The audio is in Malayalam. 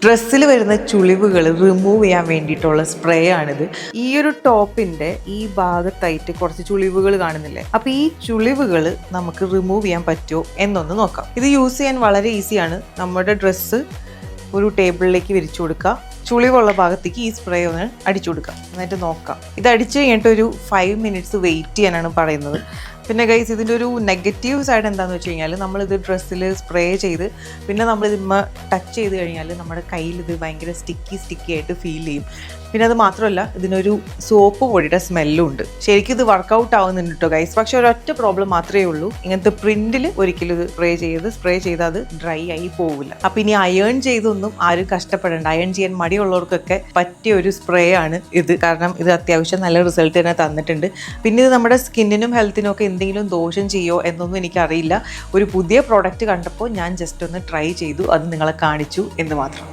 ഡ്രസ്സിൽ വരുന്ന ചുളിവുകൾ റിമൂവ് ചെയ്യാൻ വേണ്ടിയിട്ടുള്ള സ്പ്രേ ആണിത്. ഈ ഒരു ടോപ്പിന്റെ ഈ ഭാഗത്തായിട്ട് കുറച്ച് ചുളിവുകൾ കാണുന്നില്ലേ? അപ്പൊ ഈ ചുളിവുകൾ നമുക്ക് റിമൂവ് ചെയ്യാൻ പറ്റുമോ എന്നൊന്ന് നോക്കാം. ഇത് യൂസ് ചെയ്യാൻ വളരെ ഈസിയാണ്. നമ്മുടെ ഡ്രസ്സ് ഒരു ടേബിളിലേക്ക് വിരിച്ചു കൊടുക്കുക, ചുളിവുള്ള ഭാഗത്തേക്ക് ഈ സ്പ്രേ ഒന്ന് അടിച്ചു കൊടുക്കാം, എന്നിട്ട് നോക്കാം. ഇത് അടിച്ചു കഴിഞ്ഞിട്ട് ഒരു 5 മിനിറ്റ്സ് വെയിറ്റ് ചെയ്യാനാണ് പറയുന്നത്. പിന്നെ ഗൈസ്, ഇതിൻ്റെ ഒരു നെഗറ്റീവ് സൈഡ് എന്താണെന്ന് വെച്ച് കഴിഞ്ഞാൽ, നമ്മളിത് ഡ്രസ്സിൽ സ്പ്രേ ചെയ്ത് പിന്നെ നമ്മളിതിന്മ ടച്ച് ചെയ്ത് കഴിഞ്ഞാൽ നമ്മുടെ കയ്യിൽ ഇത് ഭയങ്കര സ്റ്റിക്കി ആയിട്ട് ഫീൽ ചെയ്യും. പിന്നെ അത് മാത്രമല്ല, ഇതിനൊരു സോപ്പ് പൊടിയുടെ സ്മെല്ലും ഉണ്ട്. ശരിക്കും ഇത് വർക്കൗട്ട് ആവുന്നുണ്ട് കേട്ടോ ഗൈസ്. പക്ഷെ ഒരൊറ്റ പ്രോബ്ലം മാത്രമേ ഉള്ളൂ, ഇങ്ങനത്തെ പ്രിന്റിൽ ഒരിക്കലും ഇത് സ്പ്രേ ചെയ്ത് അത് ഡ്രൈ ആയി പോവില്ല. അപ്പം ഇനി അയേൺ ചെയ്തൊന്നും ആരും കഷ്ടപ്പെടേണ്ട. അയേൺ ചെയ്യാൻ മടിയുള്ളവർക്കൊക്കെ പറ്റിയ ഒരു സ്പ്രേ ആണ് ഇത്. കാരണം ഇത് അത്യാവശ്യം നല്ല റിസൾട്ട് തന്നെ തന്നിട്ടുണ്ട്. പിന്നെ ഇത് നമ്മുടെ സ്കിന്നിനും ഹെൽത്തിനും ഒക്കെ എന്തെങ്കിലും ദോഷം ചെയ്യോ എന്നൊന്നും എനിക്കറിയില്ല. ഒരു പുതിയ പ്രോഡക്റ്റ് കണ്ടപ്പോൾ ഞാൻ ജസ്റ്റ് ഒന്ന് ട്രൈ ചെയ്തു, അത് നിങ്ങളെ കാണിച്ചു എന്ന് മാത്രം.